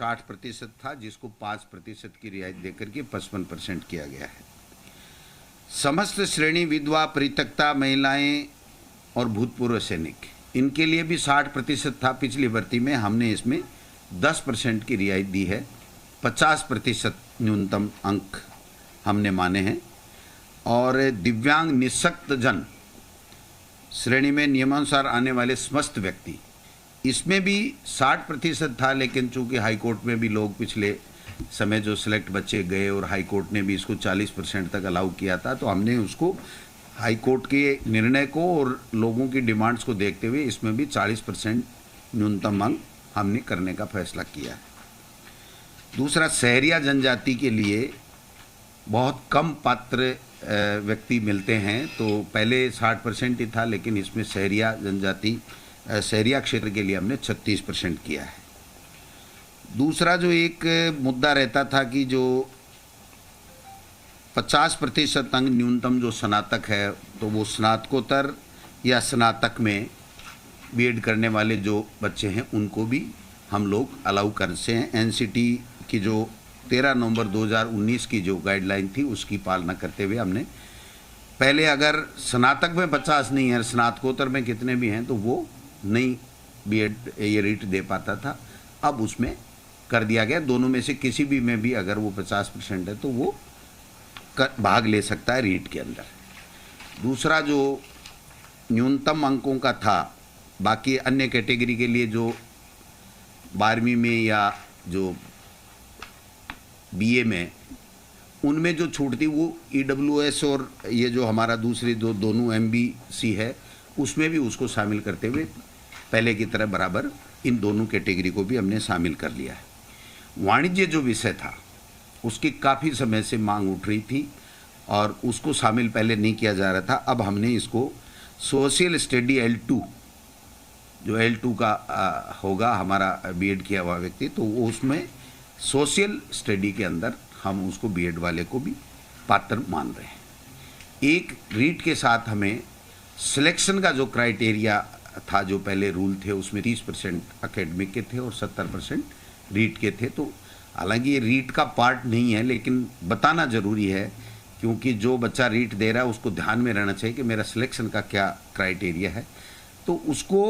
60% था, जिसको 5% की रियायत देकर के 55% किया गया है। समस्त श्रेणी विधवा, परित्यक्ता महिलाएं और भूतपूर्व सैनिक, इनके लिए भी 60% था पिछली भर्ती में। हमने इसमें 10% की रियायत दी है। 50% न्यूनतम अंक हमने माने हैं। और दिव्यांग निःशक्त जन श्रेणी में नियमानुसार आने वाले समस्त व्यक्ति, इसमें भी 60% था, लेकिन चूंकि हाईकोर्ट में भी लोग पिछले समय जो सिलेक्ट बच्चे गए और हाईकोर्ट ने भी इसको 40% तक अलाउ किया था, तो हमने उसको हाईकोर्ट के निर्णय को और लोगों की डिमांड्स को देखते हुए इसमें भी 40% न्यूनतम अंक हमने करने का फैसला किया है। दूसरा, सहरिया जनजाति के लिए बहुत कम पात्र व्यक्ति मिलते हैं, तो पहले 60% ही था, लेकिन इसमें सहरिया जनजाति, सहरिया क्षेत्र के लिए हमने 36% किया है। दूसरा जो एक मुद्दा रहता था कि जो 50% अंक न्यूनतम जो स्नातक है, तो वो स्नातकोत्तर या स्नातक में बीएड करने वाले जो बच्चे हैं उनको भी हम लोग अलाउ कर से हैं। एनसीटी की जो 13 नवंबर 2019 की जो गाइडलाइन थी उसकी पालना करते हुए हमने पहले अगर स्नातक में 50 नहीं है, स्नातकोत्तर में कितने भी हैं, तो वो नहीं बीएड ये रीट दे पाता था। अब उसमें कर दिया गया, दोनों में से किसी भी में भी अगर वो 50% है तो वो भाग ले सकता है रीट के अंदर। दूसरा जो न्यूनतम अंकों का था, बाकी अन्य कैटेगरी के लिए जो 12वीं में या जो बीए में, उनमें जो छूट थी वो ईडब्ल्यूएस और ये जो हमारा दूसरी दोनों एमबीसी है उसमें भी उसको शामिल करते हुए पहले की तरह बराबर इन दोनों कैटेगरी को भी हमने शामिल कर लिया है। वाणिज्य जो विषय था उसकी काफ़ी समय से मांग उठ रही थी और उसको शामिल पहले नहीं किया जा रहा था। अब हमने इसको सोशल स्टडी L2, जो L2 का होगा हमारा बीएड किया हुआ व्यक्ति, तो वो उसमें सोशल स्टडी के अंदर हम उसको बीएड वाले को भी पात्र मान रहे हैं। एक रीट के साथ हमें सिलेक्शन का जो क्राइटेरिया था, जो पहले रूल थे उसमें 30% एकेडमिक के थे और 70% रीट के थे। तो हालांकि ये रीट का पार्ट नहीं है, लेकिन बताना ज़रूरी है, क्योंकि जो बच्चा रीट दे रहा है उसको ध्यान में रहना चाहिए कि मेरा सिलेक्शन का क्या क्राइटेरिया है। तो उसको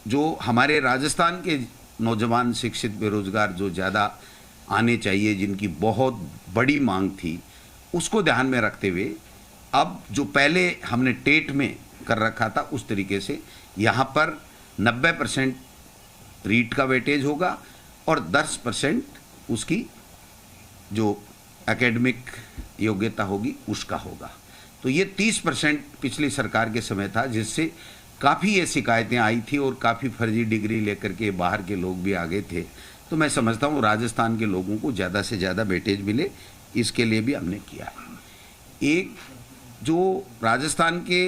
जो हमारे राजस्थान के नौजवान शिक्षित बेरोजगार जो ज़्यादा आने चाहिए, जिनकी बहुत बड़ी मांग थी, उसको ध्यान में रखते हुए अब जो पहले हमने टेट में कर रखा था उस तरीके से यहाँ पर 90% रीट का वेटेज होगा और 10% उसकी जो एकेडमिक योग्यता होगी उसका होगा। तो ये 30% पिछली सरकार के समय था, जिससे काफ़ी ये शिकायतें आई थी और काफ़ी फर्जी डिग्री लेकर के बाहर के लोग भी आ गए थे। तो मैं समझता हूँ राजस्थान के लोगों को ज़्यादा से ज़्यादा वेटेज मिले, इसके लिए भी हमने किया है। एक जो राजस्थान के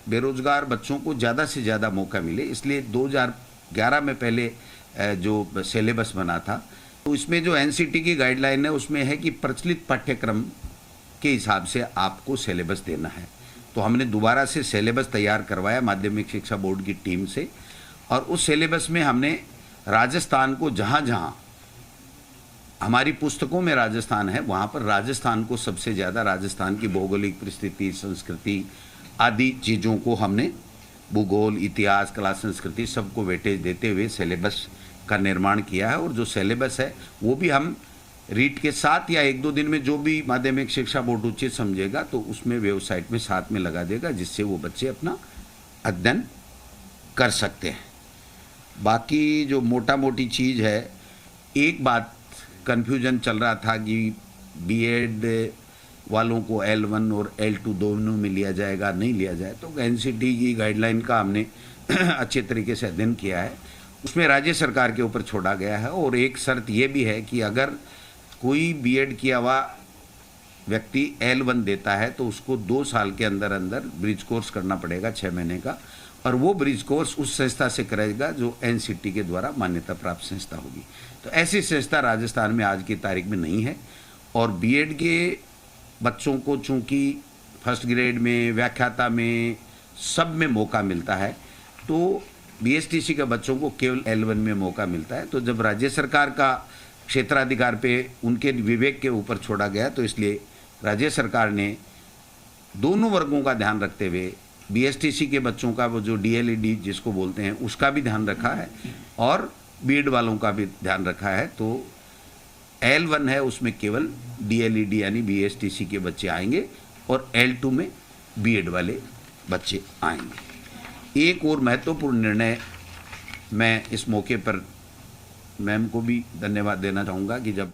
बेरोजगार बच्चों को ज़्यादा से ज़्यादा मौका मिले, इसलिए 2011 में पहले जो सिलेबस बना था, तो इसमें जो एनसीटी की गाइडलाइन है उसमें है कि प्रचलित पाठ्यक्रम के हिसाब से आपको सिलेबस देना है। तो हमने दोबारा से सिलेबस तैयार करवाया माध्यमिक शिक्षा बोर्ड की टीम से, और उस सिलेबस में हमने राजस्थान को, जहाँ जहाँ हमारी पुस्तकों में राजस्थान है, वहाँ पर राजस्थान को सबसे ज़्यादा, राजस्थान की भौगोलिक परिस्थिति, संस्कृति आदि चीज़ों को हमने, भूगोल, इतिहास, कला, संस्कृति, सबको वेटेज देते हुए सिलेबस का निर्माण किया है। और जो सिलेबस है वो भी हम रीट के साथ या 1-2 दिन में जो भी माध्यमिक शिक्षा बोर्ड उचित समझेगा तो उसमें वेबसाइट में साथ में लगा देगा, जिससे वो बच्चे अपना अध्ययन कर सकते हैं। बाकी जो मोटा मोटी चीज़ है, एक बात कन्फ्यूजन चल रहा था कि बीएड वालों को L1 और L2 दोनों में लिया जाएगा, नहीं लिया जाए। तो एनसीटी की गाइडलाइन का हमने अच्छे तरीके से अध्ययन किया है, उसमें राज्य सरकार के ऊपर छोड़ा गया है। और एक शर्त ये भी है कि अगर कोई बीएड किया हुआ व्यक्ति L1 देता है तो उसको 2 साल के अंदर अंदर ब्रिज कोर्स करना पड़ेगा, 6 महीने का, और वो ब्रिज कोर्स उस संस्था से करेगा जो एनसीटी के द्वारा मान्यता प्राप्त संस्था होगी। तो ऐसी संस्था राजस्थान में आज की तारीख में नहीं है। और बीएड के बच्चों को चूँकि फर्स्ट ग्रेड में, व्याख्याता में, सब में मौका मिलता है, तो बीएसटीसी के बच्चों को केवल L1 में मौका मिलता है। तो जब राज्य सरकार का क्षेत्राधिकार पे उनके विवेक के ऊपर छोड़ा गया, तो इसलिए राज्य सरकार ने दोनों वर्गों का ध्यान रखते हुए बीएसटीसी के बच्चों का वो जो डीएलईडी जिसको बोलते हैं उसका भी ध्यान रखा है और बीएड वालों का भी ध्यान रखा है। तो L1 है उसमें केवल डीएलईडी यानी बीएसटीसी के बच्चे आएंगे और L2 में बीएड वाले बच्चे आएंगे। एक और महत्वपूर्ण निर्णय, मैं इस मौके पर मैम को भी धन्यवाद देना चाहूँगा कि जब